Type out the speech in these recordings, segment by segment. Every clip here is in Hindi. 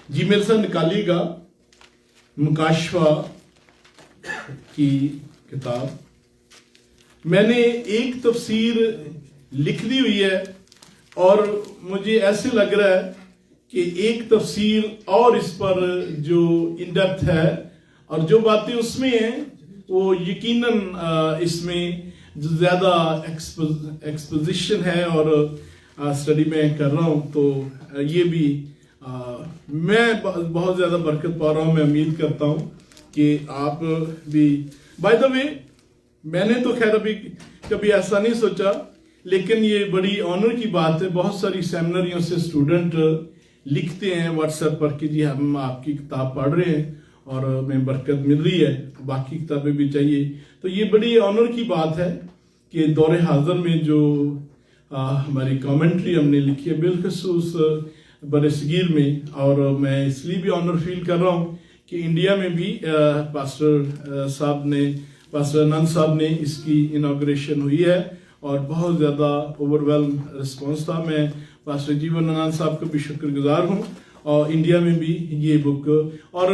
जी मेरे साथ निकालिएगा मुकाशवा की किताब। मैंने एक तफसीर लिख दी हुई है और मुझे ऐसे लग रहा है कि एक तफसीर और इस पर जो इन डेप्थ है और जो बातें उसमें हैं वो यकीनन इसमें जो ज़्यादा एक्सपोजिशन है और स्टडी में कर रहा हूँ तो ये भी मैं बहुत ज़्यादा बरकत पा रहा हूँ। मैं उम्मीद करता हूँ कि आप भी। बाय द वे मैंने तो खैर अभी कभी ऐसा नहीं सोचा, लेकिन ये बड़ी ऑनर की बात है। बहुत सारी सेमिनारियों से स्टूडेंट लिखते हैं व्हाट्सएप पर कि जी हम आपकी किताब पढ़ रहे हैं और हमें बरकत मिल रही है, बाकी किताबें भी चाहिए। तो ये बड़ी ऑनर की बात है कि दौरे हाजिर में जो हमारी कमेंट्री हमने लिखी है बिलखसूस बरसगीर में, और मैं इसलिए भी ऑनर फील कर रहा हूँ कि इंडिया में भी पास्टर आनंद साहब ने इसकी इनॉग्रेशन हुई है और बहुत ज़्यादा ओवरवेलम रिस्पॉन्स था। मैं पास्टर जीवन आनंद साहब का भी शुक्रगुजार हूँ और इंडिया में भी ये बुक। और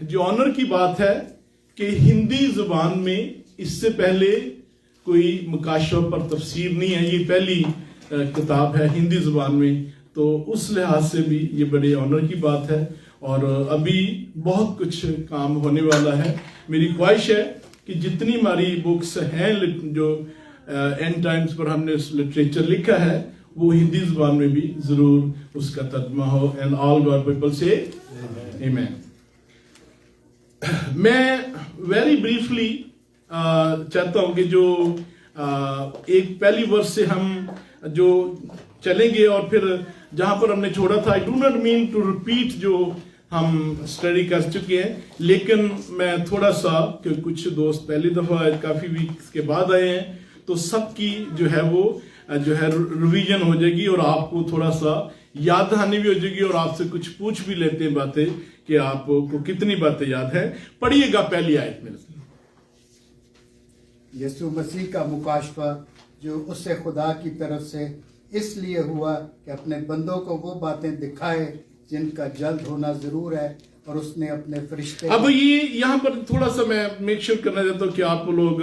जो ऑनर की बात है कि हिंदी जुबान में इससे पहले कोई मुकाशवा पर तफसीर नहीं है, ये पहली किताब है हिंदी जुबान में, तो उस लिहाज से भी ये बड़े ऑनर की बात है। और अभी बहुत कुछ काम होने वाला है। मेरी ख्वाहिश है कि जितनी हमारी बुक्स हैं जो एंड टाइम्स पर हमने लिटरेचर लिखा है वो हिंदी जुबान में भी जरूर उसका तर्जुमा हो। And all God people say आमीन। मैं वेरी ब्रीफली चाहता हूं कि जो एक पहली वर्ष से हम जो चलेंगे और फिर जहां पर हमने छोड़ा था, I do not mean to repeat जो हम स्टडी कर चुके हैं, लेकिन मैं थोड़ा सा कि कुछ दोस्त पहली दफा काफी वीक्स के बाद आए हैं तो सबकी जो है वो जो है रिवीजन हो जाएगी और आपको थोड़ा सा याद दहानी भी हो जाएगी और आपसे कुछ पूछ भी लेते हैं बातें कि आपको कितनी बातें याद है। पढ़िएगा पहली आयत में। यीशु मसीह का मुकाशवा जो उससे खुदा की तरफ से इसलिए हुआ कि अपने बंदों को वो बातें दिखाए जिनका जल्द होना जरूर है, और उसने अपने फरिश्ते। अब ये यहाँ पर थोड़ा सा मैं मेक श्योर करना चाहता हूँ कि आप लोग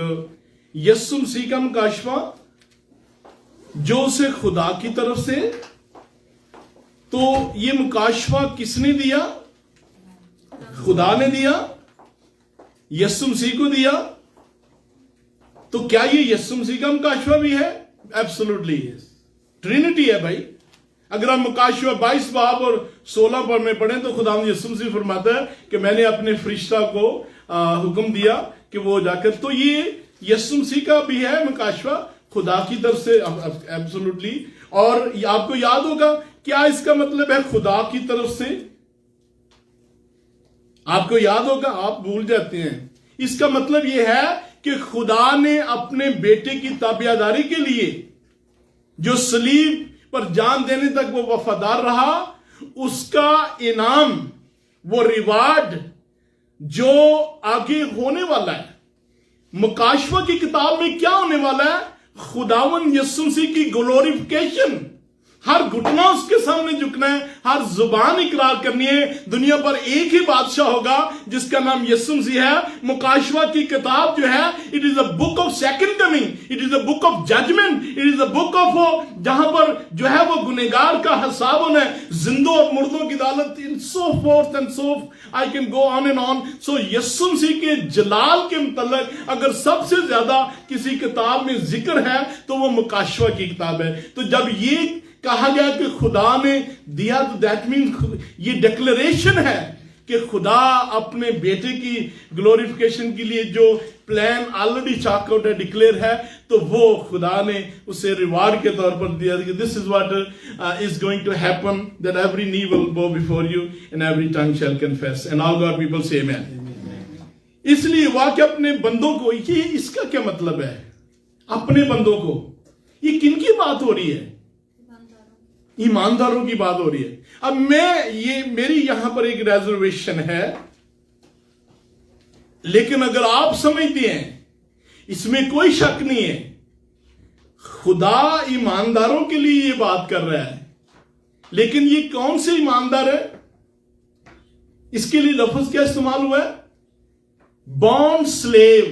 यीशु मसीह का मुकाशवा जो उसे खुदा की तरफ से, तो ये मुकाशवा किसने दिया? खुदा ने दिया, यीशु मसीह को दिया। तो क्या ये यीशु मसीह का मुकाशवा भी है? एब्सोल्युटली ट्रिनिटी है भाई। अगर हम मुकाशवा 22 बाब और 16 पर में पढ़ें तो खुदा यीशु मसीह फरमाता है कि मैंने अपने फरिश्ता को हुक्म दिया कि वो जाकर, तो ये यीशु मसीह का भी है मुकाशवा खुदा की तरफ से एब्सोल्युटली। और आपको याद होगा क्या इसका मतलब है खुदा की तरफ से? आपको याद होगा, आप भूल जाते हैं। इसका मतलब यह है कि खुदा ने अपने बेटे की ताबियादारी के लिए जो सलीब पर जान देने तक वो वफादार रहा, उसका इनाम, वो रिवार्ड जो आगे होने वाला है। मुकाशवा की किताब में क्या होने वाला है? खुदावन यीशु मसीह की ग्लोरिफिकेशन। हर घुटना उसके सामने झुकना है, हर जुबान इकरार करनी है, दुनिया पर एक ही बादशाह होगा जिसका नाम यीशु मसीह है। मुकाशवा की किताब जो है, it is a book of second coming, it is a book of judgement, it is a book of जहां पर जो है वो गुनहगार का हिसाब होना है, जिंदों और मुर्दों की अदालत, in so forth and so I can go on and on. So Yeshu Masih के जलाल के मुतल्लिक अगर सबसे ज्यादा किसी किताब में जिक्र है तो वो मुकाशवा की किताब है। तो जब ये कहा गया कि खुदा ने दिया, तो दैट मीन ये डिक्लेरेशन है कि खुदा अपने बेटे की ग्लोरिफिकेशन के लिए जो प्लान ऑलरेडी चाक आउट है, डिक्लेयर है, तो वो खुदा ने उसे रिवार्ड के तौर पर दिया कि this is what is going to happen, that every knee will bow before you and every tongue shall confess and all God people say आमीन। इसलिए वाकई अपने बंदों को, ये इसका क्या मतलब है? अपने बंदों को, ये किन की बात हो रही है? ईमानदारों की बात हो रही है। अब मेरी यहां पर एक रिजर्वेशन है, लेकिन अगर आप समझते हैं, इसमें कोई शक नहीं है, खुदा ईमानदारों के लिए ये बात कर रहा है। लेकिन ये कौन से ईमानदार है? इसके लिए लफ्ज क्या इस्तेमाल हुआ है? Bond slave.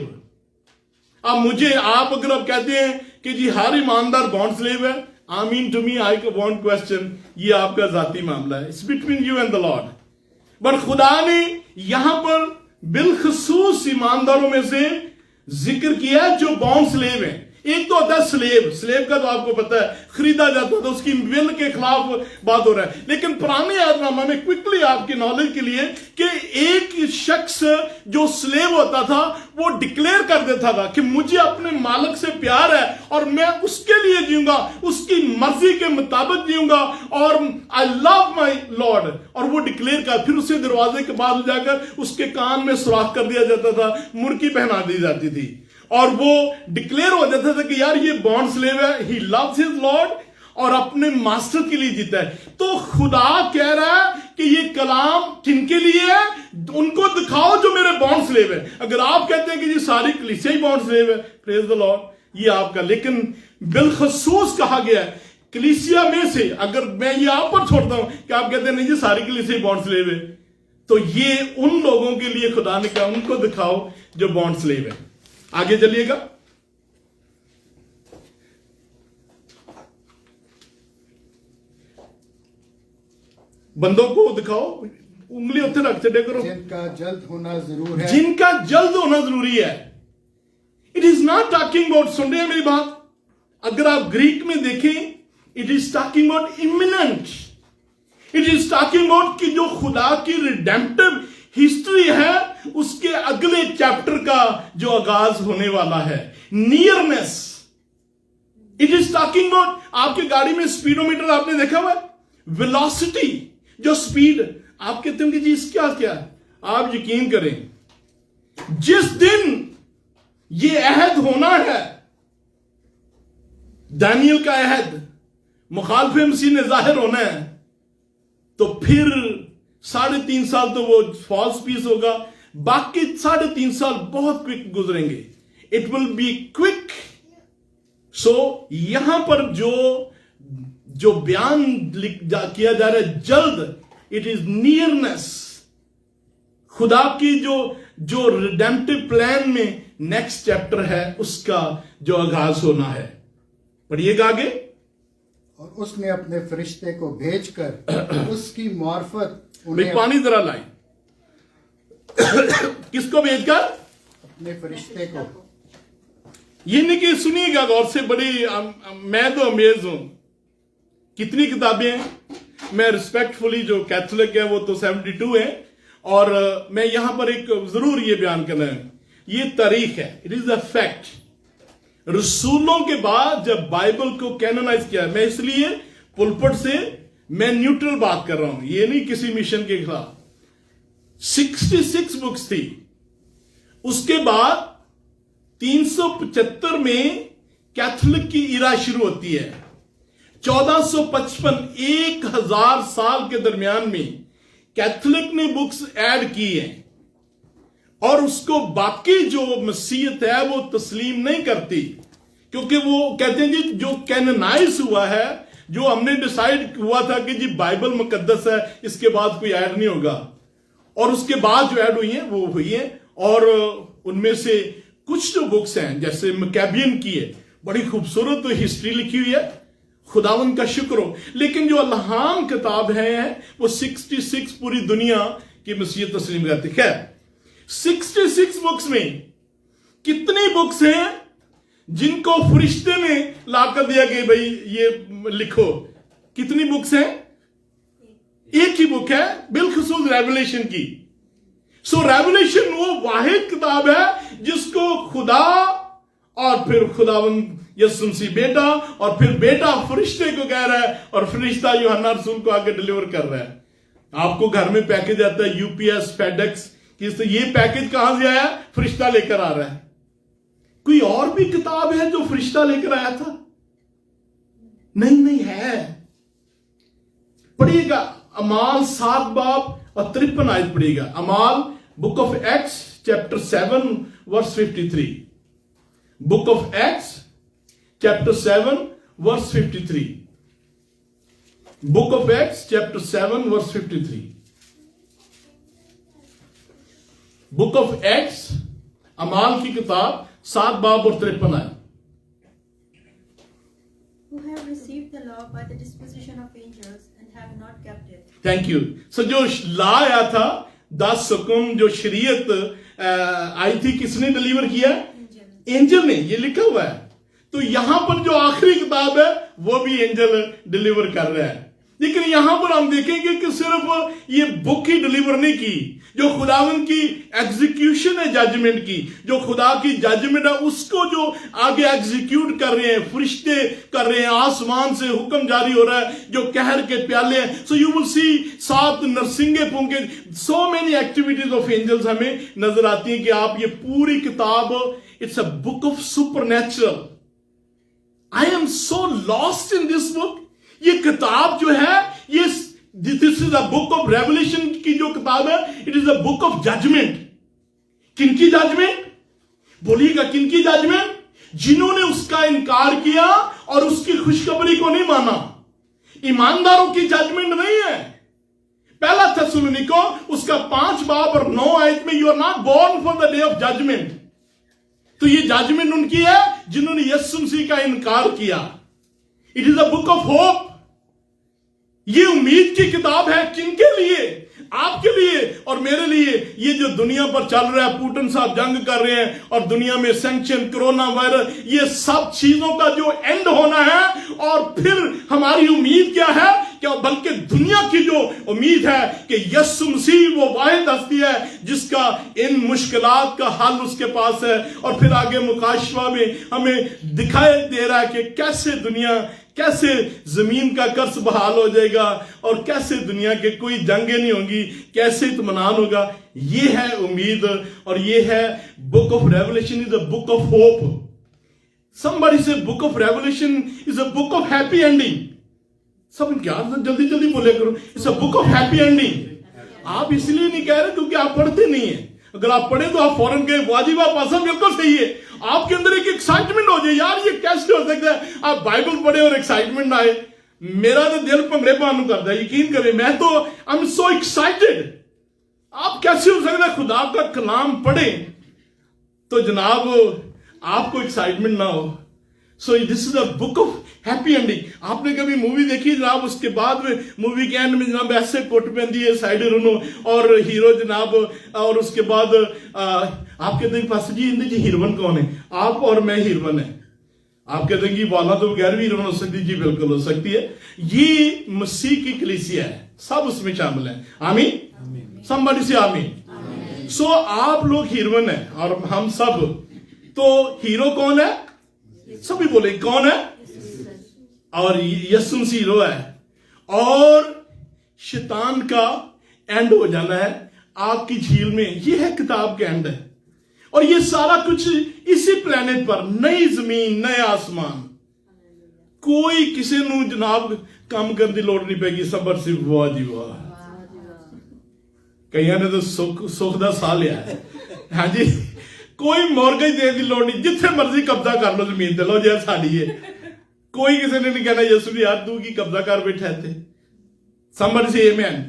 अब मुझे आप अगर आप कहते हैं कि जी हर ईमानदार बॉन्ड स्लेव है, I mean to me I want question, ये आपका जाती मामला है, it's between you and the Lord. But खुदा ने यहां पर बिलखसूस ईमानदारों में से जिक्र किया जो बॉन्ड स्लेव है। एक तो होता है स्लेव, स्लेव का तो आपको पता है खरीदा जाता था, उसकी विल के खिलाफ बात हो रहा है। लेकिन पुराने यादनामा में क्विकली आपकी नॉलेज के लिए कि एक शख्स जो स्लेव होता था वो डिक्लेयर कर देता था कि मुझे अपने मालिक से प्यार है और मैं उसके लिए जीऊंगा, उसकी मर्जी के मुताबिक जीऊंगा और आई लव माई लॉर्ड, और वो डिक्लेयर कर, फिर उसे दरवाजे के बाद जाकर उसके कान में सुराख कर दिया जाता था, मुर्की पहना दी जाती थी और वो डिक्लेयर हो जाता था कि यार ये बॉन्ड स्लेव है, ही लव्स हिज लॉर्ड और अपने मास्टर के लिए जीता है। तो खुदा कह रहा है कि ये कलाम किनके लिए है? उनको दिखाओ जो मेरे बॉन्ड स्लेव है। अगर आप कहते हैं कि ये सारी कलीसिया ही बॉन्ड स्लेव है, प्रेज द लॉर्ड, ये आपका, लेकिन बिलखसूस कहा गया है कलीसिया में से। अगर मैं ये आप पर छोड़ता हूं कि आप कहते हैं नहीं ये सारी कलीसिया बॉन्ड स्लेव है, तो ये उन लोगों के लिए खुदा ने कहा उनको दिखाओ जो बॉन्ड स्लेव है। आगे चलिएगा, बंदों को दिखाओ, उंगली उत्ते रख चढ़े करो, जिनका जल्द होना जरूर है, जिनका जल्द होना जरूरी है। It is not talking about, सुन रहे हैं मेरी बात? अगर आप ग्रीक में देखें, it is talking about imminent, it is talking about कि जो खुदा की रिडेम्पटिव हिस्ट्री है उसके अगले चैप्टर का जो आगाज होने वाला है, nearness. It is talking about, आपकी गाड़ी में स्पीडोमीटर आपने देखा हुआ है, वेलोसिटी, जो स्पीड आप कहते होंगे जी इसका क्या है, आप यकीन करें जिस दिन ये अहद होना है, दानियल का अहद, मुखालफे मसीह ने जाहिर होना है, तो फिर 3.5 साल तो वो फॉल्स पीस होगा, बाकी 3.5 साल बहुत क्विक गुजरेंगे, इट विल बी क्विक। सो यहां पर जो बयान किया जा रहा है जल्द, इट इज नियरनेस। खुदा की जो रिडेम्पटिव प्लान में नेक्स्ट चैप्टर है उसका जो आगाज होना है। पढ़िएगा आगे। और उसने अपने फरिश्ते को भेजकर उसकी मार्फत उन्हें पानी जरा लाई किसको भेजकर? अपने फरिश्ते को। ये नहीं कि सुनिएगा गौर से, बड़ी मैं तो अमेज हूं कितनी किताबें हैं। मैं रिस्पेक्टफुली, जो कैथोलिक है वो तो 72 है, और मैं यहां पर एक जरूर ये बयान करना है, ये तारीख है, इट इज अ फैक्ट। रसूलों के बाद जब बाइबल को कैनोनाइज किया, मैं इसलिए पुलपट से मैं न्यूट्रल बात कर रहा हूं, ये नहीं किसी मिशन के खिलाफ। 66 बुक्स थी, उसके बाद 375 में कैथोलिक की इरा शुरू होती है। 1455 1000 साल के दरमियान में कैथोलिक ने बुक्स ऐड की हैं, और उसको बाकी जो मसीहत है वो तस्लीम नहीं करती, क्योंकि वो कहते हैं जी जो कैनोनाइज हुआ है, जो हमने डिसाइड हुआ था कि जी बाइबल मुकद्दस है, इसके बाद कोई ऐड नहीं होगा। और उसके बाद जो ऐड हुई हैं वो हुई हैं, और उनमें से कुछ जो बुक्स हैं जैसे मैकेबियन की है, बड़ी खूबसूरत तो हिस्ट्री लिखी हुई है, खुदावन का शुक्र हो। लेकिन जो अल्लाहाम किताब है वो 66 पूरी दुनिया की मसीहत तस्लीम करती है। 66 बुक्स में कितनी बुक्स हैं जिनको फरिश्ते ने लाकर दिया कि भाई ये लिखो? कितनी बुक्स हैं? एक ही बुक है, बिलखसूस रेवलेशन की। सो रेवलेशन वो वाहिद किताब है जिसको खुदा और फिर खुदावन यीशु मसीह बेटा, और फिर बेटा फरिश्ते को कह रहा है, और फरिश्ता यूहन्ना रसूल को आगे डिलीवर कर रहा है। आपको घर में पैकेज आता है यूपीएस, फेडेक्स, किस, ये पैकेज कहां से आया? फरिश्ता लेकर आ रहा है। कोई और भी किताब है जो फरिश्ता लेकर आया था? नहीं है। पढ़िएगा अमाल 7 बाब और 53 आयत पढ़िएगा। अमाल book of Acts chapter 7 verse 53। Book of Acts chapter 7 verse 53। Book of Acts chapter 7 verse 53। Book of Acts, अमाल की किताब 7 बाब और 53 आयत। who have received the law by the disposition of angels and have not kept it. Thank you. So जो ला आया था, 10 हुक्म, जो शरीयत आई थी, किसने डिलीवर किया? एंजल ने। ये लिखा हुआ है। तो यहां पर जो आखिरी किताब है वो भी एंजल डिलीवर कर रहा है। लेकिन यहां पर हम देखेंगे कि सिर्फ ये बुक ही डिलीवर नहीं की, जो खुदावन की एग्जीक्यूशन है जजमेंट की, जो खुदा की जजमेंट है उसको जो आगे एग्जीक्यूट कर रहे हैं, फरिश्ते कर रहे हैं, आसमान से हुक्म जारी हो रहा है, जो कहर के प्याले हैं। सो यू विल सी 7 नरसिंगे फूंके, so many activities of angels हमें नजर आती हैं कि आप ये पूरी किताब, it's a book of supernatural. I am so lost in this book. ये किताब जो है, ये this is a book of revelation की जो किताब है, it is a book of judgment. किनकी जजमेंट? बोलिएगा, किनकी जजमेंट? जिन्होंने उसका इनकार किया और उसकी खुशखबरी को नहीं माना। ईमानदारों की जजमेंट नहीं है। पहला थिस्सलुनीको उसका 5 बाब और 9 आयत में, you are not born for the day of judgement. तो ये जजमेंट उनकी है जिन्होंने यीशु मसीह का इनकार किया। It is a book of hope. ये उम्मीद की किताब है। किनके लिए? आपके लिए और मेरे लिए। ये जो दुनिया पर चल रहा है, पुतिन साहब जंग कर रहे हैं और दुनिया में सैंक्शन, कोरोना वायरस, ये सब चीजों का जो एंड होना है, और फिर हमारी उम्मीद क्या है? क्या बल्कि दुनिया की जो उम्मीद है कि यीशु मसीह वो वाहिद हस्ती है जिसका इन मुश्किलात का हल उसके पास है। और फिर आगे मुकाशवा में हमें दिखाई दे रहा है कि कैसे दुनिया, कैसे जमीन का कर्ज बहाल हो जाएगा और कैसे दुनिया के कोई जंगें नहीं होंगी, कैसे इत्मीनान होगा। ये है उम्मीद और ये है book of revelation is a book of hope. Somebody say book of revelation is a book of happy ending. सब क्या जल्दी जल्दी बोले करो, it's a book of happy ending. आप इसलिए नहीं कह रहे क्योंकि आप पढ़ते नहीं है। अगर आप पढ़े तो आप फौरन के वाजिब पासा, बिल्कुल सही है। आपके अंदर एक एक्साइटमेंट हो जाए, यार ये कैसे हो सकता है? आप बाइबल पढ़े और एक्साइटमेंट ना आए। मेरा तो दिल भंगड़े पानु करता है, यकीन करें। मैं तो आई एम सो एक्साइटेड। आप कैसे हो सकता है खुदा का कलाम पढ़े तो जनाब आपको एक्साइटमेंट ना हो? So this is a book of happy ending. आपने कभी मूवी देखी जनाब, उसके बाद में मूवी के एंड में जनाब ऐसे कोट पहनती है साइड रुनो और हीरो जनाब, और उसके बाद आप कहते हैं पास जी इंदे जी हीरोइन कौन है? आप और मैं हीरोइन है। आप कहते हैं कि वाला तो बगैर भी हीरोइन हो सकती। जी बिल्कुल हो सकती है। ये मसीह की कलीसिया है, सब उसमें शामिल है। आमीन। समबडी से आमीन। सो आप लोग हीरोइन है और हम सब। तो हीरो कौन है? सभी बोले कौन है? और यीशु मसीह हीरो है। और शैतान का एंड हो जाना है आग की झील में। ये है किताब का एंड है। और ये सारा कुछ इसी प्लेनेट पर, नई जमीन, नए आसमान। कोई किसी नू जनाब काम करने की लोड़ नहीं पैगी। सबर से वाह जी वाह। कईयां ने तो सुख का साह लिया है। हाँ जी, कोई मॉर्गेज देने की लोड़ नहीं, जिथे मर्जी कब्जा कर लो जमीन दे लो, जे साड़ी है। कोई किसी ने नहीं कहना यीशु यार तू की कब्जा कर बैठा थे। समझ से आमीन।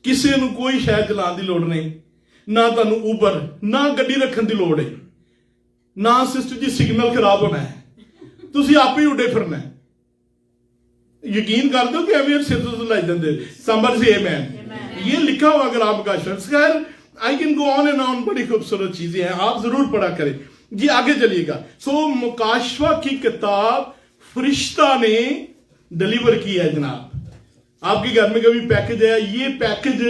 किसी ਨੂੰ कोई शहर चलाने की लोड़ नहीं, ना तुहानू उबर, ना गड्डी रखने की लोड़ है, ना सिस्टर जी सिग्नल खराब होना है, तुसी आप ही उड़े फिरना है। यकीन कर दो कि एवं सिर तो लाई देंगे। समझ से आमीन। ये लिखा हुआ अगर आपका खैर आई can go on and on, बड़ी खूबसूरत चीजें हैं, आप जरूर पढ़ा करें जी। आगे चलिएगा। सो मुकाशवा की किताब फरिश्ता ने डिलीवर की है जनाब। आपके घर में कभी पैकेज है, ये पैकेज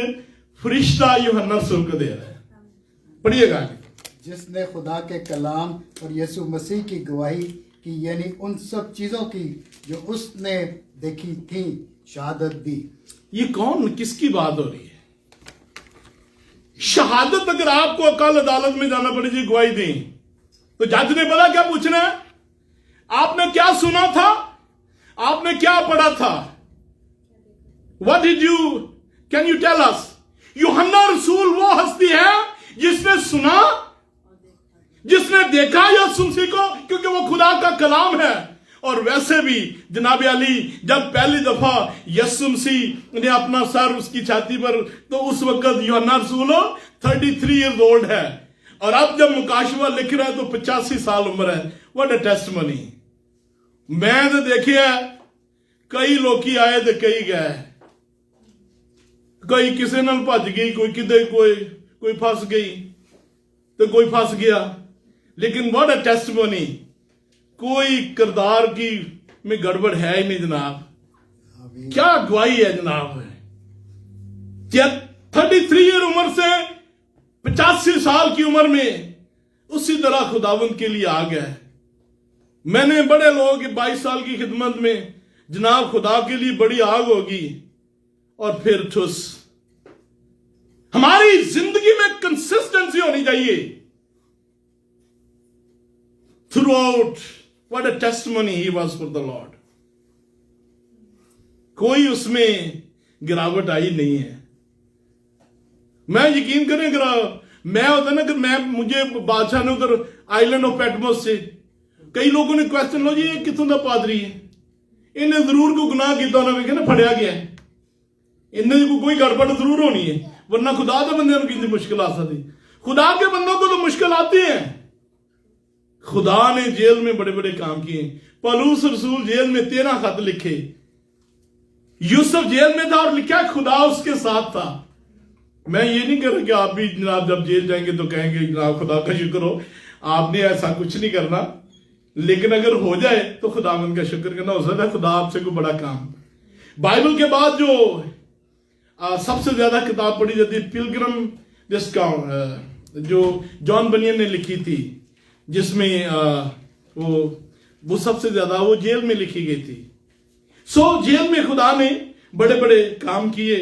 फरिश्ता यूहन्ना सुर्ख दे रहा है। पढ़िएगा। जिसने खुदा के कलाम और यीशु मसीह की गवाही की, यानी उन सब चीजों की जो उसने देखी थी, शहादत दी। ये कौन, किसकी बात हो रही है? शहादत अगर आपको कल अदालत में जाना पड़े जी गवाही दें, तो जज ने पता क्या पूछना है? आपने क्या सुना था? आपने क्या पढ़ा था? What did you, can you tell us? यूहन्ना रसूल वो हस्ती है जिसने सुना, जिसने देखा यीशु मसीह को, क्योंकि वो खुदा का कलाम है। और वैसे भी जनाब अली जब पहली दफा यीशु मसीह ने अपना सर उसकी छाती पर, तो उस वक्त यूहन्ना रसूल 33 ईयर्स ओल्ड है, और अब जब मुकाशवा लिख रहा है तो 85 साल उम्र है। What a testimony. मैं तो देखिए कई लोग आए तो कई गए, कोई किसी नाल भज गई, कोई किधर, कोई फंस गई तो कोई फंस गया, लेकिन व्हाट अ टेस्टिमनी, कोई किरदार की में गड़बड़ है ही नहीं जनाब। क्या अगुवाई है जनाब। 33 ईयर उम्र से 85 साल की उम्र में उसी तरह खुदावंद के लिए आ गया। मैंने बड़े लोगों की 22 साल की खिदमत में जनाब खुदा के लिए बड़ी आग होगी और फिर ठुस। हमारी जिंदगी में कंसिस्टेंसी होनी चाहिए through out. What a testimony he was for the Lord. कोई उसमें गिरावट आई नहीं है। मैं यकीन करें, अगर मैं होता ना कि मुझे बादशाह ने उधर आइलैंड ऑफ पैटमोस से कई लोगों ने क्वेश्चन लो जी ये कितों का पादरी है, इन्हें जरूर कोई गुनाह किया उन्होंने वेखे ना फड़िया गया, इन्हें कोई गड़बड़ जरूर होनी है, वरना खुदा के बंदे कितनी मुश्किल आ सकती। खुदा के बंदों को तो मुश्किल आती है। खुदा ने जेल में बड़े बड़े काम किए। पौलुस रसूल जेल में 13 खत लिखे। यूसुफ जेल में था और लिखा खुदा उसके साथ था। मैं ये नहीं कर रहा कि आप भी जनाब जब जेल जाएंगे तो कहेंगे जनाब खुदा का शुक्र हो, आपने ऐसा कुछ नहीं करना, लेकिन अगर हो जाए तो खुदावंद का शुक्र करना। हो सकता है खुदा आपसे कोई बड़ा काम। बाइबल के बाद जो सबसे ज्यादा किताब पढ़ी जाती है पिलग्रिम डिस्काउंट, जो जॉन बनियन ने लिखी थी, जिसमें वो सबसे ज्यादा वो जेल में लिखी गई थी। सो जेल में खुदा ने बड़े बड़े काम किए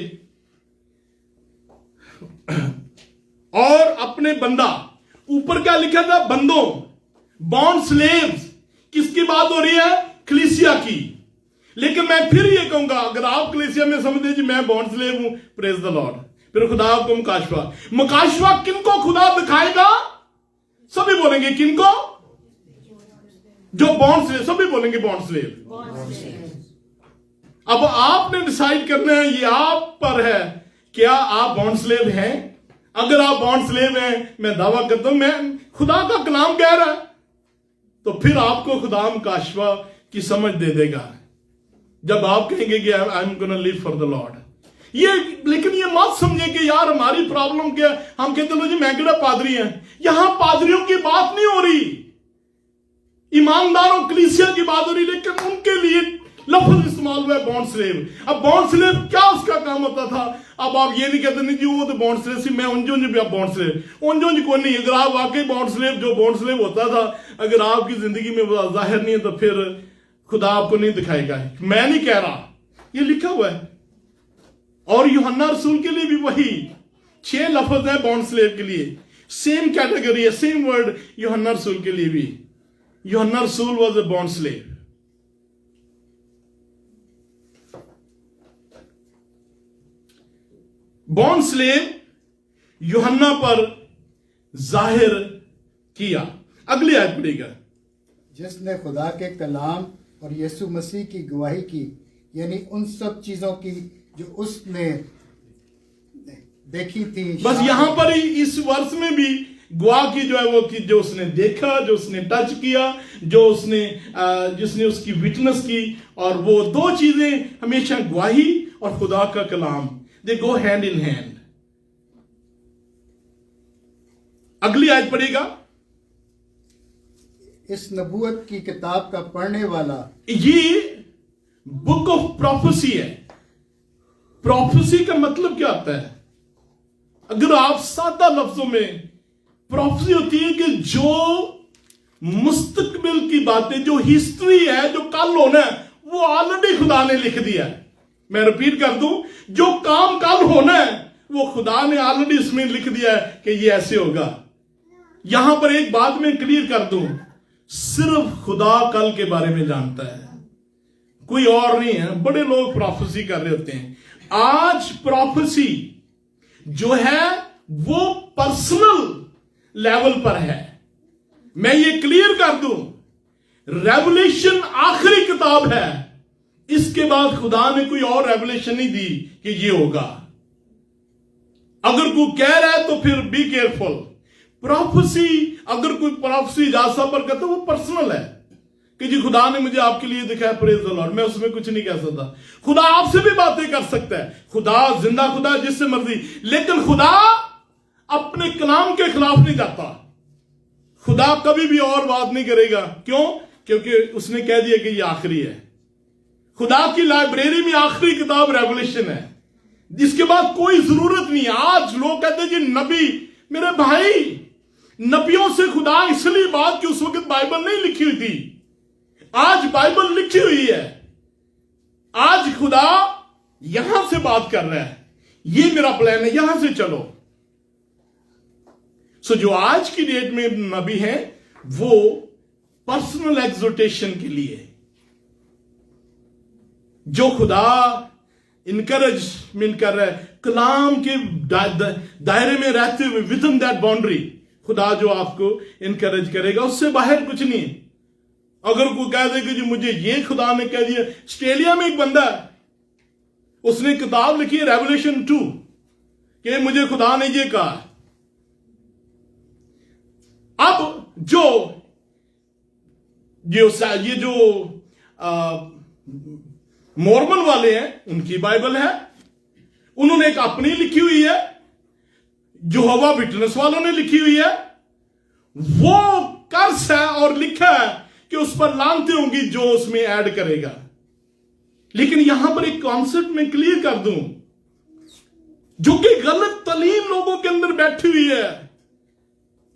और अपने बंदा, ऊपर क्या लिखा था, बंदों, बॉन्ड स्लेव्स। किसकी बात हो रही है? कलीसिया की। लेकिन मैं फिर ये कहूंगा, अगर आप कलीसिया में समझे जी मैं बॉन्ड स्लेव हूं, प्रेज द लॉर्ड, फिर खुदा आपको मुकाशवा किनको खुदा दिखाएगा? सभी बोलेंगे किनको? जो बॉन्ड स्लेव, सभी बोलेंगे बॉन्ड स्लेव। अब आपने डिसाइड करना है, ये आप पर है, क्या आप बॉन्ड स्लेव हैं? अगर आप बॉन्ड स्लेव हैं, मैं दावा करता हूं, मैं खुदा का कलाम कह रहा है, तो फिर आपको खुदा मुकाशवा की समझ दे देगा जब आप कहेंगे कि I am gonna live for the Lord. ये लेकिन ये मत समझे कि यार हमारी प्रॉब्लम क्या है, हम कहते लो जी मैं केड़ा पादरी हैं। यहां पादरियों की बात नहीं हो रही, ईमानदारों कलीसिया की बात हो रही, लेकिन उनके लिए लफ्ज इस्तेमाल हुआ है बॉन्ड स्लेव। अब बॉन्ड स्लेव क्या उसका काम होता था? अब आप ये नहीं कहते नहीं जी वो तो बॉन्ड स्लेव सी, मैं उंज भी आप बॉन्ड स्लेव उंज कोई नहीं। अगर आप वाकई बॉन्ड स्लेव, जो बॉन्ड स्लेव होता था, अगर आपकी जिंदगी में वो जाहिर नहीं है तो फिर खुदा आपको नहीं दिखाएगा। मैं नहीं कह रहा, ये लिखा हुआ है। और यूहन्ना रसूल के लिए भी वही 6 लफ्ज है बॉन्ड स्लेव के लिए, सेम कैटेगरी है, सेम वर्ड यूहन्ना रसूल के लिए भी। यूहन्ना रसूल was a bond slave. Bond slave यूहन्ना पर जाहिर किया। अगली आयत पढ़ेगा। जिसने खुदा के कलाम और यीशु मसीह की गवाही की, यानी उन सब चीजों की जो उसने देखी थी। बस यहां पर ही इस वर्ष में भी गवाह की जो है वो की, जो उसने देखा, जो उसने टच किया, जो उसने जिसने उसकी विटनेस की। और वो 2 चीजें हमेशा, गवाही और खुदा का कलाम, दे गो हैंड इन हैंड। अगली आयत पढ़ेगा। इस नबूवत की किताब का पढ़ने वाला, ये बुक ऑफ प्रोफेसी है। प्रोफेसी का मतलब क्या होता है? अगर आप सादा लफ्जों में, प्रोफेसी होती है कि जो मुस्तकबिल की बातें, जो हिस्ट्री है, जो कल होना है, वो ऑलरेडी खुदा ने लिख दिया है। मैं रिपीट कर दूं, जो काम कल होना है वो खुदा ने ऑलरेडी इसमें लिख दिया है कि ये ऐसे होगा। यहां पर एक बात मैं क्लियर कर दूं, सिर्फ खुदा कल के बारे में जानता है, कोई और नहीं है। बड़े लोग प्रोफेसी कर रहे होते हैं। आज प्रोफेसी जो है वो पर्सनल लेवल पर है। मैं ये क्लियर कर दूं, रेवलेशन आखिरी किताब है। इसके बाद खुदा ने कोई और रेवलेशन नहीं दी कि ये होगा। अगर कोई कह रहा है तो फिर बी केयरफुल। प्रोफेसी, अगर कोई प्रोफेसी जासा पर कहता है वो पर्सनल है कि जी खुदा ने मुझे आपके लिए दिखाया, प्रेज द लॉर्ड, मैं उसमें कुछ नहीं कह सकता। खुदा आपसे भी बातें कर सकता है, खुदा जिंदा खुदा है, जिससे मर्जी, लेकिन खुदा अपने कलाम के खिलाफ नहीं जाता। खुदा कभी भी और बात नहीं करेगा। क्यों? क्योंकि उसने कह दिया कि ये आखिरी है। खुदा की लाइब्रेरी में आखिरी किताब रेवलेशन है, जिसके बाद कोई जरूरत नहीं है। आज लोग कहते हैं जी नबी, मेरे भाई, नबियों से खुदा इसलिए बात कि उस वक्त बाइबल नहीं लिखी हुई थी। आज बाइबल लिखी हुई है। आज खुदा यहां से बात कर रहा है, ये मेरा प्लान है, यहां से चलो। सो जो आज की डेट में नबी हैं वो पर्सनल एग्जोटेशन के लिए, जो खुदा इनकरेजमेंट कर रहा है, कलाम के दायरे में रहते हुए, विद इन दैट बाउंड्री, खुदा जो आपको इनकरेज करेगा, उससे बाहर कुछ नहीं। अगर कोई कह दे कि जी मुझे ये खुदा ने कह दिया। ऑस्ट्रेलिया में एक बंदा है, उसने किताब लिखी है रेवलेशन 2 कि मुझे खुदा ने ये कहा। अब ये जो मॉर्मन वाले हैं, उनकी बाइबल है, उन्होंने एक अपनी लिखी हुई है, यहोवा विटनेस वालों ने लिखी हुई है। वो कर्स है और लिखा है कि उस पर लानतें होंगी जो उसमें ऐड करेगा। लेकिन यहां पर एक कॉन्सेप्ट मैं क्लियर कर दूं, जो कि गलत तलीम लोगों के अंदर बैठी हुई है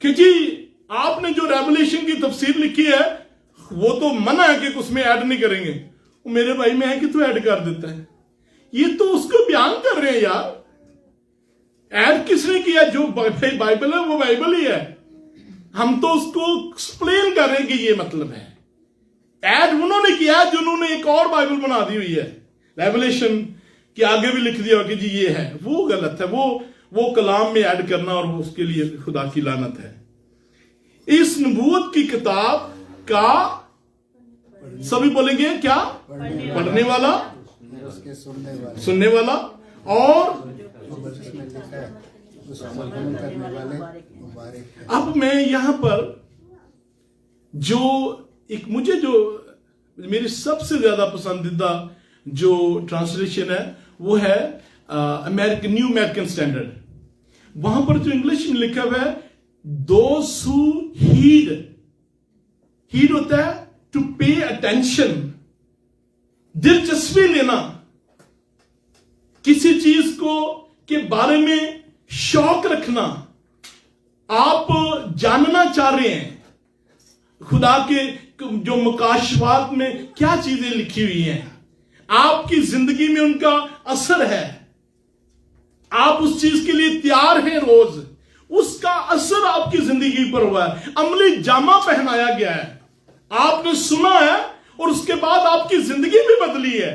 कि जी आपने जो रेवलेशन की तफसीर लिखी है वो तो मना है कि उसमें ऐड नहीं करेंगे। वो मेरे भाई में है कि तू ऐड कर देता है। ये तो उसको बयान कर रहे हैं यार। ऐड किसने किया? जो बाइबल है वो बाइबल ही है। हम तो उसको एक्सप्लेन कर रहे हैं कि ये मतलब है। ऐड उन्होंने किया जिन्होंने एक और बाइबल बना दी हुई है, रेवलेशन के आगे भी लिख दिया कि जी ये है, वो गलत है। वो कलाम में ऐड करना और उसके लिए खुदा की लानत है। इस नबूवत की किताब का सभी बोलेंगे क्या? पढ़ने वाला, उसके सुनने वाला और जिसमें लिखा है उसको अमल करने वाले मुबारक हैं। अब मैं यहां पर मुझे जो मेरी सबसे ज्यादा पसंदीदा जो ट्रांसलेशन है वो है न्यू अमेरिकन स्टैंडर्ड। वहां पर जो इंग्लिश में लिखा हुआ है, दोज हू हीड होता है टू पे अटेंशन, दिलचस्पी लेना, किसी चीज को के बारे में शौक रखना, आप जानना चाह रहे हैं खुदा के जो मुकाशफात में क्या चीजें लिखी हुई हैं, आपकी जिंदगी में उनका असर है, आप उस चीज के लिए तैयार हैं, रोज उसका असर आपकी जिंदगी पर हुआ है, अमली जामा पहनाया गया है, आपने सुना है और उसके बाद आपकी जिंदगी भी बदली है,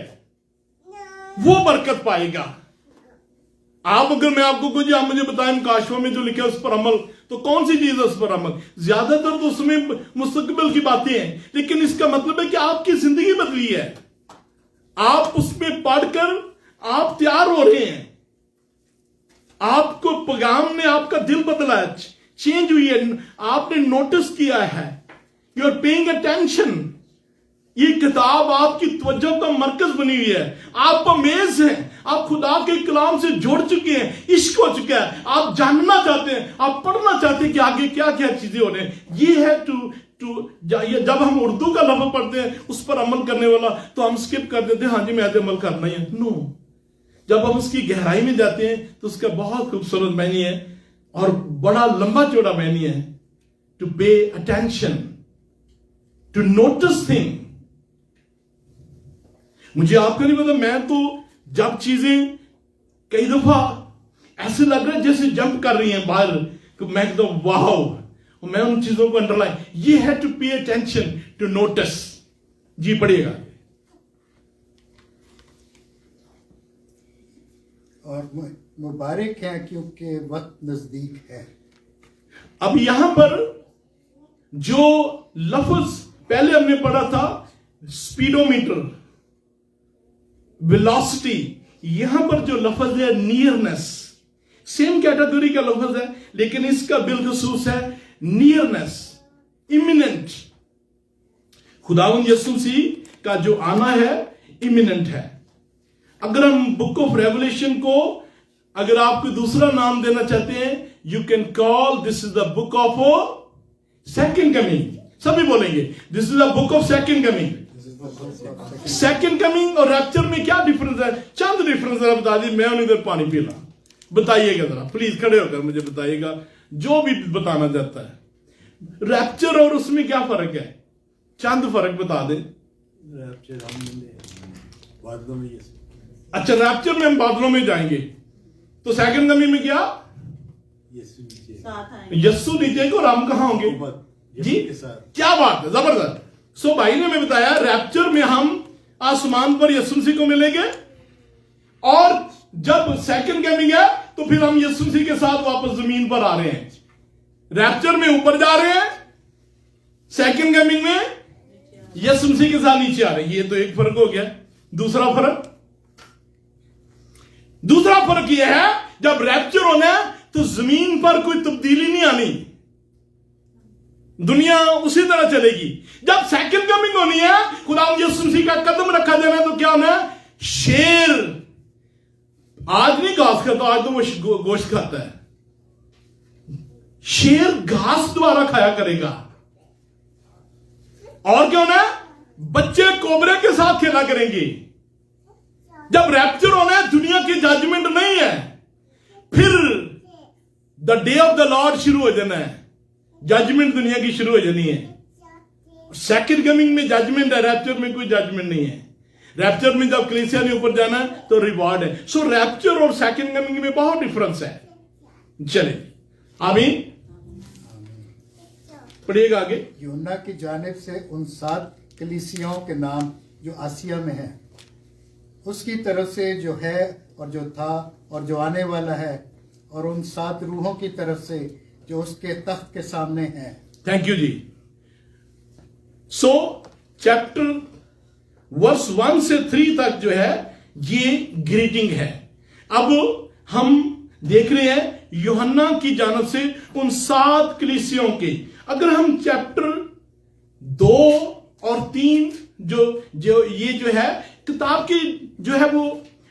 वो बरकत पाएगा। आप अगर मैं आपको कुछ आप मुझे बताएं मुकाशफा में जो लिखा है उस पर अमल, तो कौन सी चीज है उस पर अमल? ज्यादातर तो उसमें मुस्तकबिल की बातें हैं, लेकिन इसका मतलब है कि आपकी जिंदगी बदली है, आप उसमें पढ़कर आप तैयार हो रहे हैं, आपको पैगाम ने आपका दिल बदला है, चेंज हुई है, आपने नोटिस किया है, यू आर पेइंग अटेंशन। ये किताब आपकी तवज्जो का मरकज बनी हुई है, आप अमेज हैं, आप खुदा के कलाम से जुड़ चुके हैं, इश्क हो चुका है, आप जानना चाहते हैं, आप पढ़ना चाहते हैं कि आगे क्या क्या चीजें हो रही हैं। ये है जब हम उर्दू का लफ्ज पढ़ते हैं उस पर अमल करने वाला, तो हम स्किप कर देते हैं, हाँ जी मैं आज अमल करना ही है। नो, जब हम उसकी गहराई में जाते हैं तो उसका बहुत खूबसूरत मैनी है और बड़ा लंबा चौड़ा मैनी है। To pay attention, to notice thing. मुझे आपका नहीं पता, मैं तो जब चीजें कई दफा ऐसे लग रहा है जैसे जंप कर रही हैं बाहर, तो मैं कहता हूं वाओ, मैं उन चीजों को अंडरलाइन, ये है to pay attention, to notice. जी पढ़िएगा। और मुबारक है क्योंकि वक्त नजदीक है। अब यहां पर जो लफ्ज पहले हमने पढ़ा था स्पीडोमीटर, वेलोसिटी। यहां पर जो लफ्ज है नियरनेस, सेम कैटेगरी का लफ्ज है, लेकिन इसका बिलखसूस है नियरनेस, इमिनेंट। खुदावंद यीशु मसीह का जो आना है इमिनेंट है। अगर हम बुक ऑफ रेवलेशन को अगर आपको दूसरा नाम देना चाहते हैं, you can call this is the book of second coming. सभी बोलेंगे this is the book of second coming. Second coming और रैप्चर में क्या डिफरेंस है? चंद डिफरेंस जरा बता दी, मैं उन्हीं देर पानी पी ला। बताइएगा जरा प्लीज, खड़े होकर मुझे बताइएगा जो भी बताना चाहता है। रैप्चर और उसमें क्या फर्क है? चंद फर्क बता दे। बादलों में अच्छा, रैप्चर में हम बादलों में जाएंगे, तो सेकंड कमिंग में क्या? यस्सु नीचे को, और हम कहां होंगे जी? क्या बात है, जबरदस्त। सो भाई ने मैं बताया रैप्चर में हम आसमान पर यीशु मसीह को मिलेंगे, और जब सेकंड कमिंग है तो फिर हम यीशु मसीह के साथ वापस जमीन पर आ रहे हैं। रैप्चर में ऊपर जा रहे हैं, सेकंड कमिंग में यीशु मसीह के साथ नीचे आ रहे हैं। ये तो एक फर्क हो गया। दूसरा फर्क यह है, जब रैप्चर होना है तो जमीन पर कोई तब्दीली नहीं आनी, दुनिया उसी तरह चलेगी। जब सेकंड कमिंग होनी है, खुदा यीशु मसीह का कदम रखा जाना है, तो क्या होना है? शेर आज नहीं घास खाता, आज तो वो गोश्त खाता है। शेर घास द्वारा खाया करेगा। और क्या होना है? बच्चे कोबरे के साथ खेला करेंगे। जब रैप्चर होना है, दुनिया की जजमेंट नहीं है, फिर the day of the Lord शुरू हो जाना है, जजमेंट दुनिया की शुरू हो जानी है। सेकंड कमिंग में जजमेंट है, रैप्चर में कोई जजमेंट नहीं है। रैप्चर में जब कलीसिया ने ऊपर जाना है तो रिवॉर्ड है। सो रैप्चर और सेकंड कमिंग में बहुत डिफरेंस है। चले आमीन, पढ़िएगा आगे। यूहन्ना की जानिब से उन 7 कलीसियाओं के नाम जो आसिया में हैं, उसकी तरफ से जो है और जो था और जो आने वाला है, और उन 7 रूहों की तरफ से जो उसके तख्त के सामने हैं। थैंक यू जी। सो चैप्टर वर्स 1 से 3 तक जो है ये ग्रीटिंग है। अब हम देख रहे हैं यूहन्ना की जानब से उन 7 कलीसियाओं के। अगर हम चैप्टर 2 और 3 जो ये जो है किताब की जो है वो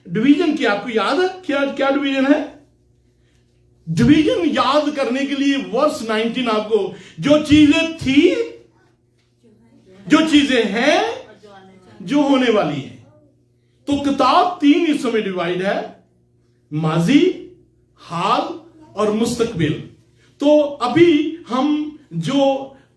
डिवीजन की, आपको याद है क्या डिवीजन है? डिवीजन याद करने के लिए वर्स 19 आपको जो चीजें थी, जो चीजें हैं, जो होने वाली है। तो किताब 3 हिस्सों में डिवाइड है, माजी, हाल और मुस्तकबिल। तो अभी हम जो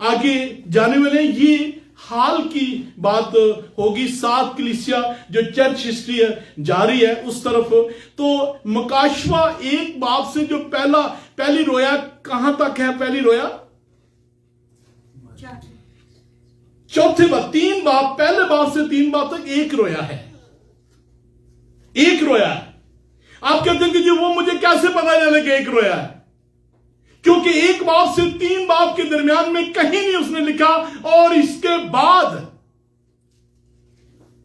आगे जाने वाले हैं ये हाल की बात होगी। 7 कलीसिया जो चर्च हिस्ट्री है जारी है उस तरफ। तो मकाशवा 1 बाब से जो पहली रोया कहां तक है? पहली रोया चौथे बाब, 3 बाब, पहले बाब से 3 बाब तक एक रोया है, एक रोया है। आप कहते हैं कि जी वो मुझे कैसे पता चले कि एक रोया है? क्योंकि 1 बाब से 3 बाब के दरमियान में कहीं नहीं उसने लिखा और इसके बाद।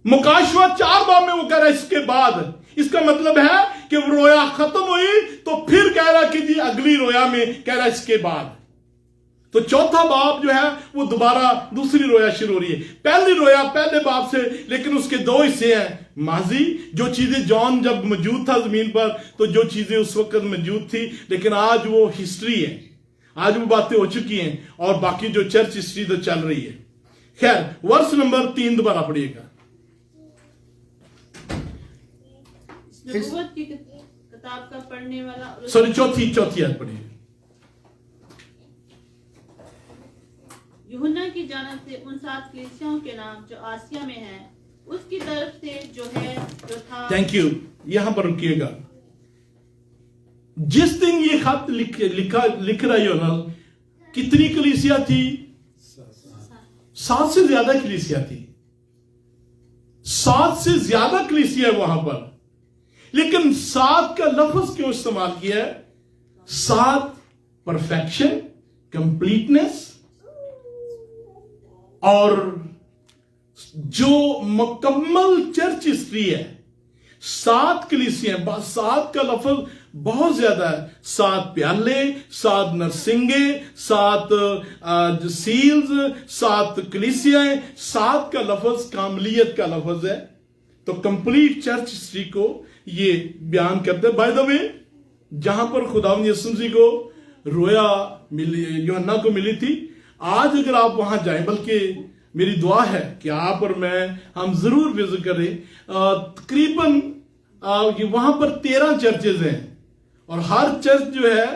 मुकाशवा 4 बाब में वो कह रहा है इसके बाद। इसका मतलब है कि वो रोया खत्म हुई तो फिर कह रहा कि जी अगली रोया में कह रहा इसके बाद। तो चौथा बाब जो है वो दोबारा दूसरी रोया शुरू हो रही है। पहली रोया पहले बाब से, लेकिन उसके 2 हिस्से हैं। माजी, जो चीजें जॉन जब मौजूद था जमीन पर, तो जो चीजें उस वक्त मौजूद थी, लेकिन आज वो हिस्ट्री है, आज वो बातें हो चुकी हैं, और बाकी जो चर्च हिस्ट्री तो चल रही है। खैर, वर्ष नंबर 3 दोबारा पढ़िएगा। नबूवत की किताब का पढ़ने वाला, सॉरी चौथी याद पढ़िए। यूहन्ना की जानब से उन 7 कलीसियाओं के नाम जो आसिया में हैं, उसकी तरफ से जो है जो था। थैंक यू, यहां पर रुकिएगा। जिस दिन ये खत लिख रही हो ना, कितनी कलीसिया थी? 7 से ज्यादा कलीसिया थी। 7 से ज्यादा कलीसिया है वहां पर, लेकिन 7 का लफ्ज क्यों इस्तेमाल किया है? 7 परफेक्शन, कंप्लीटनेस, और जो मुकम्मल चर्च हिस्ट्री है, 7 कलीसियां, 7 का लफ्ज बहुत ज्यादा है, 7 प्याले, 7 नरसिंगे, 7 सील्स, 7 कलीसियां, 7 का लफ्ज कामलियत का लफ्ज है। तो कंप्लीट चर्च हिस्ट्री को ये बयान करते हैं। बाय द वे, जहां पर खुदावंद यीशु मसीह को रोया मिली, यूहन्ना को मिली थी, आज अगर आप वहां जाएं, बल्कि मेरी दुआ है कि आप और हम जरूर विजिट करें। तकरीबन वहां पर 13 चर्चेज हैं और हर चर्च जो है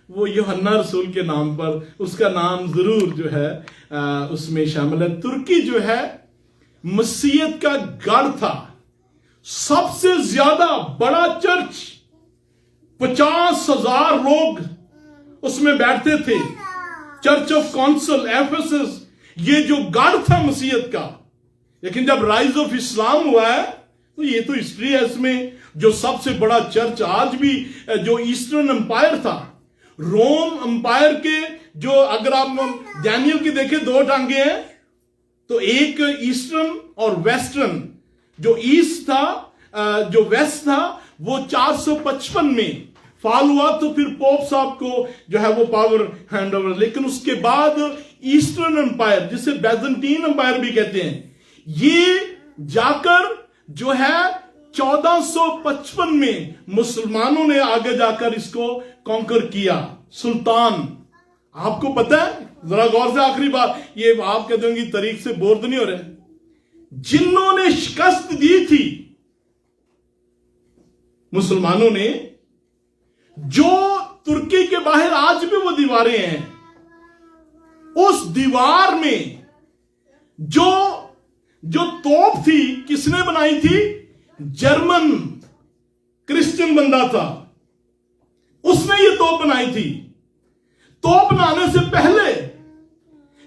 वो यूहन्ना रसूल के नाम पर, उसका नाम जरूर जो है उसमें शामिल है। तुर्की जो है मसीहत का गढ़ था, सबसे ज्यादा बड़ा चर्च, 50,000 लोग उसमें बैठते थे। चर्च ऑफ काउंसिल एफेसस, ये जो गढ़ था मसीहत का। लेकिन जब राइज ऑफ इस्लाम हुआ है तो ये तो हिस्ट्री है, इसमें जो सबसे बड़ा चर्च आज भी जो ईस्टर्न एम्पायर था, रोम एम्पायर के जो, अगर आप डैनियल की देखें 2 टांगे हैं, तो एक ईस्टर्न और वेस्टर्न। जो ईस्ट था, जो वेस्ट था, वो 455 में फॉल हुआ, तो फिर पोप साहब को जो है वो पावर हैंड ओवर। लेकिन उसके बाद ईस्टर्न एम्पायर, जिसे बैजेंटीन एम्पायर भी कहते हैं, ये जाकर जो है 1455 में मुसलमानों ने आगे जाकर इसको कॉन्कर किया। सुल्तान, आपको पता है, जरा गौर से, आखिरी बात, ये आप कहते होंगे तारीख से बोर तो नहीं हो रहे, जिन्होंने शिकस्त दी थी मुसलमानों ने, जो तुर्की के बाहर आज भी वो दीवारें हैं, उस दीवार में जो तोप थी, किसने बनाई थी? जर्मन क्रिश्चियन बंदा था, उसने ये तोप बनाई थी। तोप बनाने से पहले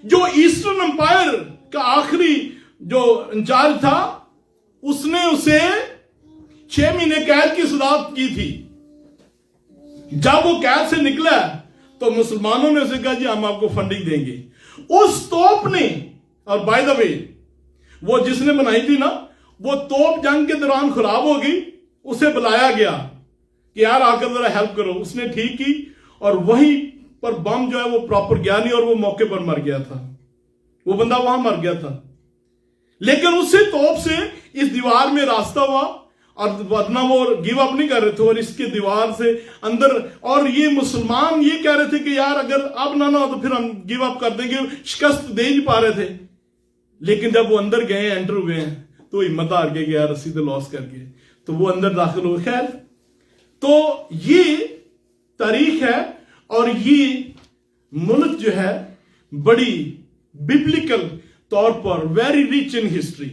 जो ईस्टर्न एम्पायर का आखिरी जो इंचार्ज था, उसने उसे 6 महीने कैद की सजा की थी। जब वो कैद से निकला तो मुसलमानों ने उसे कहा जी हम आपको फंडिंग देंगे। उस तोप ने, और बाय द वे वो जिसने बनाई थी ना, वो तोप जंग के दौरान खराब हो गई, उसे बुलाया गया कि यार आकर जरा हेल्प करो। उसने ठीक की और वहीं पर बम जो है वो प्रॉपर गया नहीं और वो मौके पर मर गया था, वो बंदा वहां मर गया था। लेकिन उसी तोप से इस दीवार में रास्ता हुआ और वरना वो गिव अप नहीं कर रहे थे, और इसके दीवार से अंदर, और ये मुसलमान ये कह रहे थे कि यार अगर अब ना हो तो फिर हम गिव अप कर देंगे, शिकस्त दे नहीं पा रहे थे। लेकिन जब वो अंदर गए, एंटर हुए हैं, तो हिम्मत हार के गया, रस्सी से लॉस करके, तो वो अंदर दाखिल हो। खैर, तो ये तारीख है और ये मुल्क जो है बड़ी बिब्लिकल तौर पर वेरी रिच इन हिस्ट्री।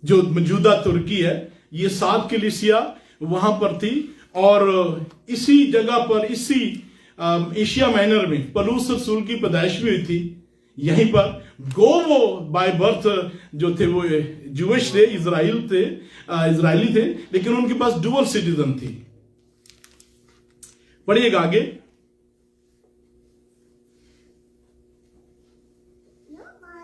जो मौजूदा तुर्की है, ये 7 कलीसिया वहां पर थी, और इसी जगह पर, इसी एशिया माइनर में पलूस रसूल की पैदाइश भी हुई थी यहीं पर। वो बाय बर्थ जो थे वो जूविश थे, इजरायली थे, लेकिन उनके पास डुअल सिटीजन थी। पढ़िएगा आगे।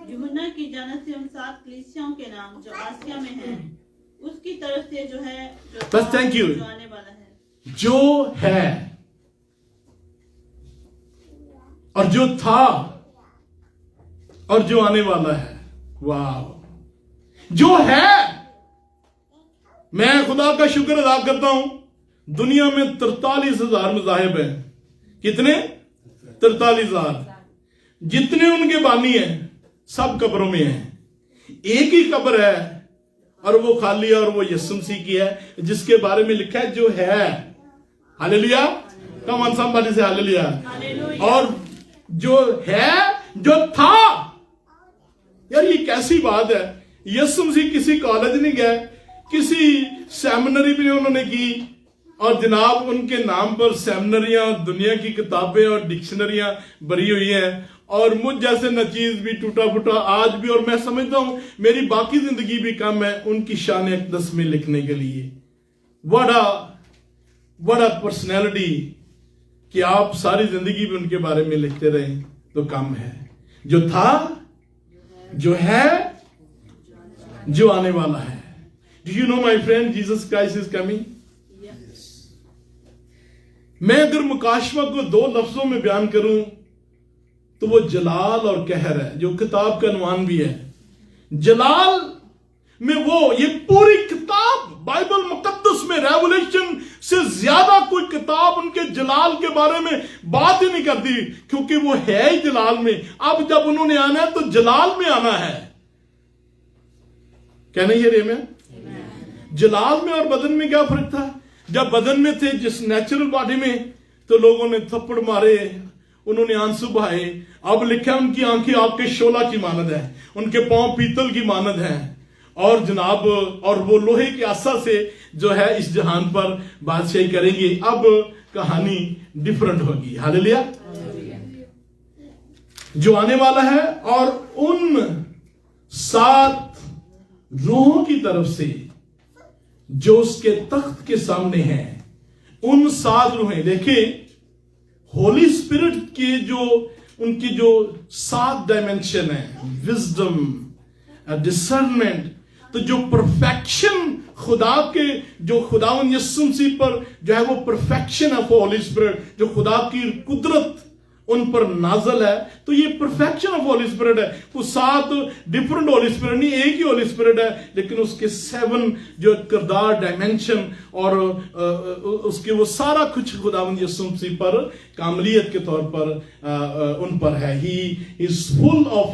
यूहन्ना की जानत से उन 7 कलीसियाओं के नाम जो आसिया में हैं, उसकी तरफ से जो है, जो बस थैंक यू, जो आने वाला है, जो है और जो था और जो आने वाला है। वाह, जो है, मैं खुदा का शुक्र अदा करता हूं, दुनिया में 43,000 मज़ाहिब हैं। कितने? 43,000। जितने उनके बानी हैं सब कब्रों में हैं। एक ही कब्र है और वो खाली है, और वो यीशु मसीह की है, जिसके बारे में लिखा है जो है। हालेलुया, कम ऑन समबडी से हालेलुया। और जो है, जो था, यार ये कैसी बात है। यीशु मसीह किसी कॉलेज नहीं गए, किसी सेमिनरी भी उन्होंने की, और जनाब उनके नाम पर सेमिनरियां, दुनिया की किताबें और डिक्शनरियां भरी हुई हैं, और मुझ जैसे नचीज भी टूटा फूटा आज भी, और मैं समझता हूं मेरी बाकी जिंदगी भी कम है उनकी शान अक़दस में लिखने के लिए। बड़ा पर्सनैलिटी कि आप सारी जिंदगी भी उनके बारे में लिखते रहे तो कम है। जो था जो है, जो आने वाला है। Do you know my friend, Jesus Christ is coming. मैं अगर मुकाशवा को दो लफ्जों में बयान करूं तो वो जलाल और कहर है, जो किताब का अनुमान भी है। जलाल में वो, ये पूरी किताब बाइबल मुकद्दस में रेवलेशन से ज्यादा कोई किताब उनके जलाल के बारे में बात ही नहीं करती, क्योंकि वो है ही जलाल में। अब जब उन्होंने आना है तो जलाल में आना है। क्या नहीं है रे में? जलाल में और बदन में क्या फर्क था? जब बदन में थे, जिस नेचुरल बॉडी में, तो लोगों ने थप्पड़ मारे, उन्होंने आंसू बहाए। अब लिखा उनकी आंखें आपके शोला की मानद है, उनके पांव पीतल की मानद है, और जनाब, और वो लोहे की आसा से जो है इस जहान पर बादशाही करेंगे। अब कहानी डिफरेंट होगी। हालेलुया। जो आने वाला है, और उन 7 रूहों की तरफ से जो उसके तख्त के सामने हैं, उन 7 रूहें, देखिए होली स्पिरिट के जो उनकी जो 7 डायमेंशन है, विजडम, डिसर्नमेंट, तो जो परफेक्शन खुदा के, जो खुदावंद यीशु मसीह पर जो है वो परफेक्शन ऑफ होली स्पिरिट, जो खुदा की कुदरत उन पर नाजल है, तो ये परफेक्शन ऑफ होली स्पिरिट है। वो 7 डिफरेंट होली स्पिरिट नहीं, एक ही होली स्पिरिट है, लेकिन उसके 7 जो किरदार, डायमेंशन, और उसके वो सारा कुछ खुदावंद यीशु मसीह पर कामलियत के तौर पर उन पर है। He is full of,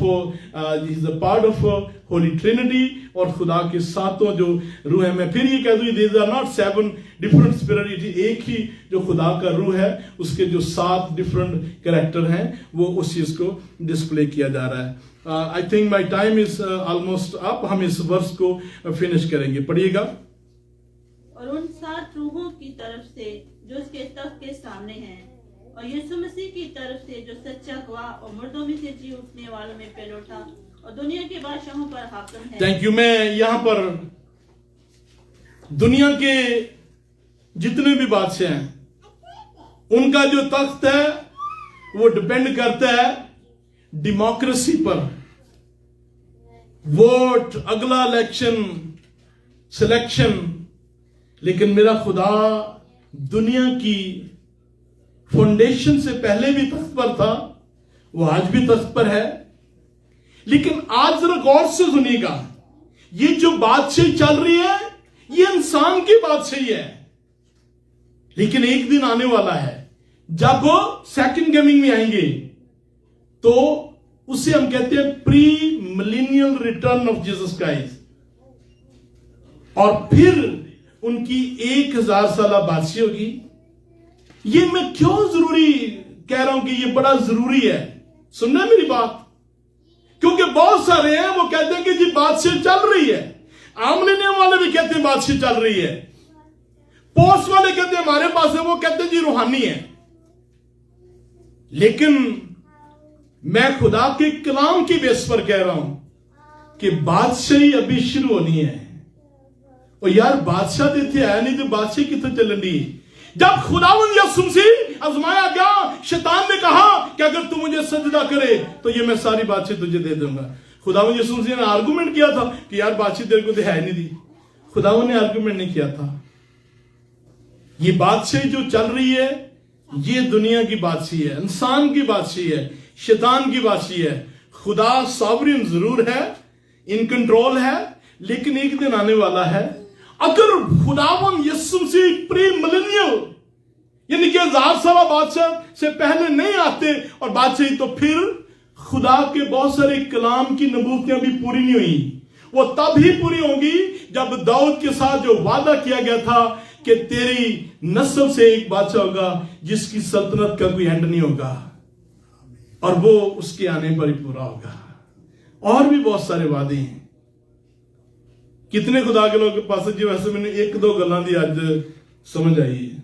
he is a part of Holi Trinity, और खुदा के 7 जो रूह है। मैं फिर ये कह दूं, these are not 7 different spirit, एक ही जो खुदा का रूह है, उसके जो 7 डिफरेंट कैरेक्टर हैं, वो उस चीज को डिस्प्ले किया जा रहा है। I think my time is almost up. हम इस वर्ष को फिनिश करेंगे। पढ़िएगा। और उन 7 रूहों की तरफ से जो उसके तख्त के सामने हैं, और यीशु मसीह की तरफ से जो सच्चा गवाह और मुर्दों में से जी उठने वालों में पहले उठा और दुनिया के बादशाहों पर हाकिम है। Thank you. मैं यहां पर दुनिया के जितने भी बादशाह हैं, उनका जो तख्त है वो डिपेंड करता है डेमोक्रेसी पर। वोट, अगला इलेक्शन, सिलेक्शन। लेकिन मेरा खुदा दुनिया की फाउंडेशन से पहले भी तख्त पर था, वो आज भी तख्त पर है। लेकिन आज जरा गौर से सुनिएगा, ये जो बादशाही चल रही है, ये इंसान की बादशाही है। लेकिन एक दिन आने वाला है जब वो सेकंड कमिंग में आएंगे, तो उसे हम कहते हैं pre millennial return of Jesus Christ. और फिर उनकी 1000 साल बादशाही होगी। ये मैं क्यों जरूरी कह रहा हूं कि ये बड़ा जरूरी है, सुनना मेरी बात। क्योंकि बहुत सारे हैं, वो कहते हैं कि जी बादशाही चल रही है। आमले वाले भी कहते हैं बादशाही चल रही है। पोस्ट वाले कहते हैं हमारे पास है, वो कहते हैं जी रूहानी है। लेकिन मैं खुदा के कलाम की बेस पर कह रहा हूं कि बादशाही अभी शुरू होनी है। और यार बादशाह देते आया नहीं तो बादशाही कितने चलन दी। जब खुदावंद यीशु मसीह आजमाया गया, शैतान ने कहा कि अगर तू मुझे सजदा करे तो ये मैं सारी बादशाही तुझे दे दूंगा। खुदावंद यीशु मसीह ने आर्गुमेंट किया था कि यार बादशाही तेरे को तो है नहीं दी। खुदावंद ने आर्गुमेंट नहीं किया था। ये बादशाही जो चल रही है, ये दुनिया की बादशाही है, इंसान की बादशाही है, शैतान की बादशाही है। खुदा सॉवरेन जरूर है, इन कंट्रोल है, लेकिन एक दिन आने वाला है, अगर खुदावंद यीशु मसीह प्री मिलेनियल यानी कि 1000 साल बादशाह से पहले नहीं आते और बादशाही, तो फिर खुदा के बहुत सारे कलाम की नबूवतें भी पूरी नहीं हुई। वो तब ही पूरी होंगी जब दाऊद के साथ जो वादा किया गया था कि तेरी नस्ल से एक बादशाह होगा जिसकी सल्तनत का कोई एंड नहीं होगा, और वो उसके आने पर ही पूरा होगा। और भी बहुत सारे वादे हैं। कितने खुदा के लोग के पास जी, वैसे मैंने 1-2 गल्लां दी अज समझ आई है।